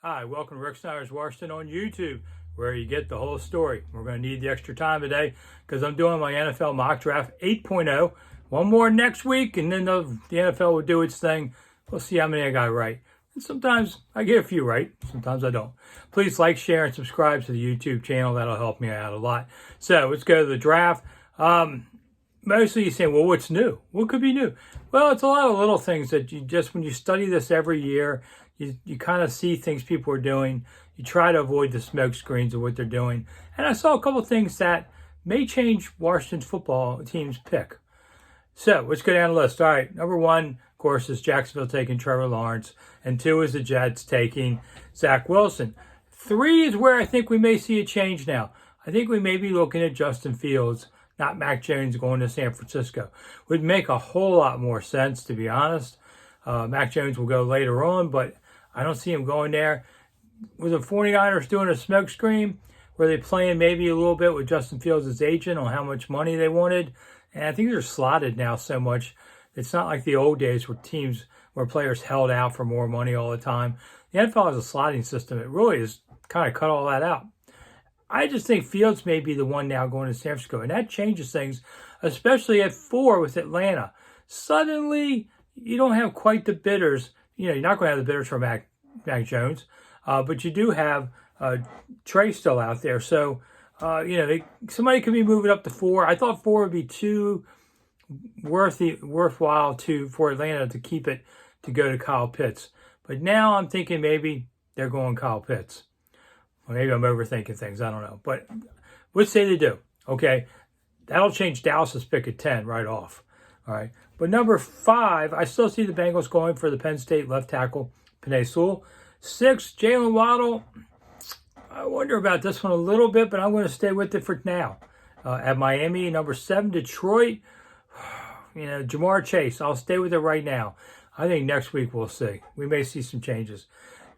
Hi, welcome to Rick Snider's Washington on YouTube, where you get the whole story. We're going to need the extra time today because I'm doing my NFL mock draft 8.0. One more next week, and then the NFL will do its thing. We'll see how many I got right. And sometimes I get a few right, sometimes I don't. Please like, share, and subscribe to the YouTube channel. That'll help me out a lot. So let's go to the draft. Mostly you're saying, well, what's new? What could be new? Well, it's a lot of little things that you just, when you study this every year, you kind of see things people are doing. You try to avoid the smoke screens of what they're doing. And I saw a couple of things that may change Washington's football team's pick. So let's go down the list. All right, number one, of course, is Jacksonville taking Trevor Lawrence. And two is the Jets taking Zach Wilson. Three is where I think we may see a change now. I think we may be looking at Justin Fields, not Mac Jones, going to San Francisco. Would make a whole lot more sense, to be honest. Mac Jones will go later on, but I don't see him going there. Was the 49ers doing a smoke screen? Were they playing maybe a little bit with Justin Fields' agent on how much money they wanted? And I think they're slotted now so much. It's not like the old days where players held out for more money all the time. The NFL has a slotting system. It really has kind of cut all that out. I just think Fields may be the one now going to San Francisco, and that changes things, especially at 4 with Atlanta. Suddenly, you don't have quite the bidders. You know, you're not going to have the bidders for Mac Jones, but you do have Trey still out there. So, somebody could be moving up to 4. I thought 4 would be too worthwhile for Atlanta to keep it to go to Kyle Pitts. But now I'm thinking maybe they're going Kyle Pitts. Or maybe I'm overthinking things. I don't know. But let's say they do. Okay. That'll change Dallas's pick at 10 right off. All right. But number 5, I still see the Bengals going for the Penn State left tackle, Penei Sewell. 6, Jalen Waddle. I wonder about this one a little bit, but I'm going to stay with it for now. At Miami, number 7, Detroit. Jamar Chase. I'll stay with it right now. I think next week we'll see. We may see some changes.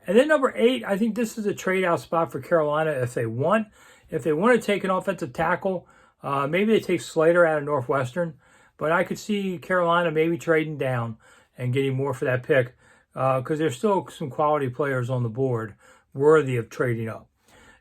And then number 8, I think this is a trade-out spot for Carolina if they want. If they want to take an offensive tackle, maybe they take Slater out of Northwestern. But I could see Carolina maybe trading down and getting more for that pick because there's still some quality players on the board worthy of trading up.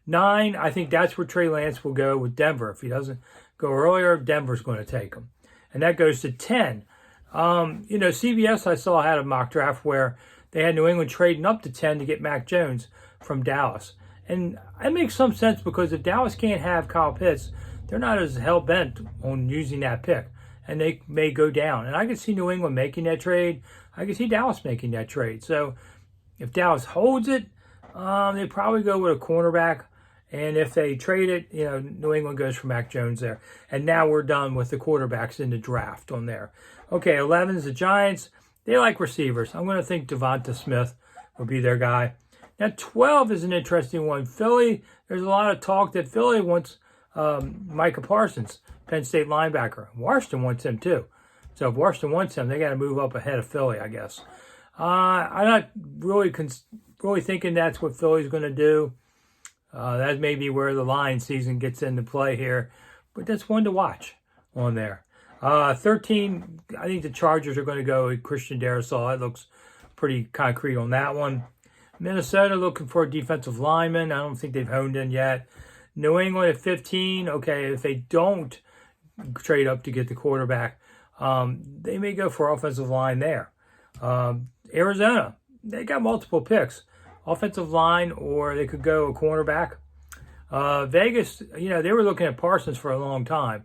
9, I think that's where Trey Lance will go with Denver. If he doesn't go earlier, Denver's going to take him. And that goes to 10. CBS I saw had a mock draft where they had New England trading up to 10 to get Mac Jones from Dallas. And it makes some sense because if Dallas can't have Kyle Pitts, they're not as hell-bent on using that pick. And they may go down. And I could see New England making that trade. I could see Dallas making that trade. So if Dallas holds it, they probably go with a cornerback. And if they trade it, New England goes for Mac Jones there. And now we're done with the quarterbacks in the draft on there. Okay, 11 is the Giants. They like receivers. I'm going to think Devonta Smith will be their guy. Now, 12 is an interesting one. Philly, there's a lot of talk that Philly wants Micah Parsons, Penn State linebacker. Washington wants him too. So if Washington wants him, they got to move up ahead of Philly, I guess. I'm not really thinking that's what Philly's going to do. That may be where the Lions season gets into play here. But that's one to watch on there. 13, I think the Chargers are going to go with Christian Darrisaw. It looks pretty concrete on that one. Minnesota looking for a defensive lineman. I don't think they've honed in yet. New England at 15. Okay, if they don't trade up to get the quarterback, they may go for offensive line there. Arizona, they got multiple picks. Offensive line, or they could go a cornerback. Vegas, they were looking at Parsons for a long time.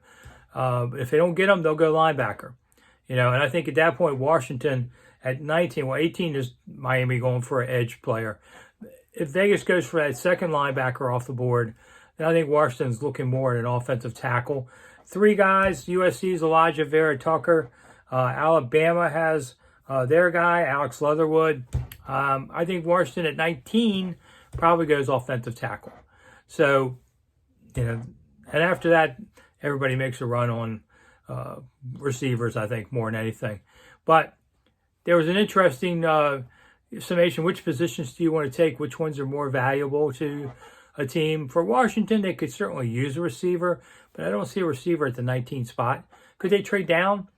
If they don't get him, they'll go linebacker. And I think at that point, Washington at 19, 18 is Miami going for an edge player. If Vegas goes for that second linebacker off the board, then I think Washington's looking more at an offensive tackle. 3 guys, USC's Elijah Vera Tucker. Alabama has their guy, Alex Leatherwood. I think Washington at 19 probably goes offensive tackle. So, and after that, everybody makes a run on receivers, I think, more than anything. But there was an interesting summation. Which positions do you want to take? Which ones are more valuable to a team? For Washington, they could certainly use a receiver, but I don't see a receiver at the 19 spot. Could they trade down?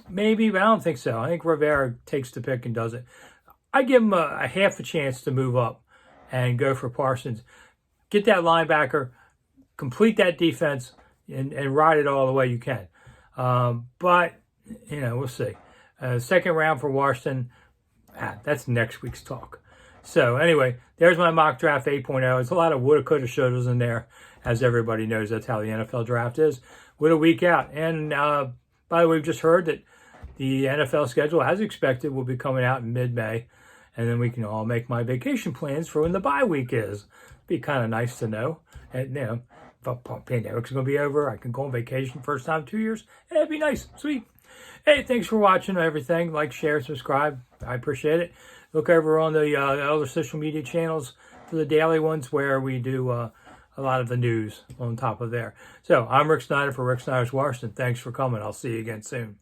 Maybe, but I don't think so. I think Rivera takes the pick and does it. I give him a half a chance to move up and go for Parsons. Get that linebacker, complete that defense, and ride it all the way you can. But, we'll see. Second round for Washington, that's next week's talk. So anyway, there's my mock draft 8.0. It's a lot of woulda, coulda, shouldas in there. As everybody knows, that's how the NFL draft is. With a week out. And by the way, we've just heard that the NFL schedule, as expected, will be coming out in mid-May. And then we can all make my vacation plans for when the bye week is. Be kind of nice to know. And, if the pandemic's going to be over, I can go on vacation first time in 2 years. It'd be nice. Sweet. Hey, thanks for watching everything. Like, share, subscribe. I appreciate it. Look over on the other social media channels for the daily ones where we do a lot of the news on top of there. So I'm Rick Snider for Rick Snider's Washington. Thanks for coming. I'll see you again soon.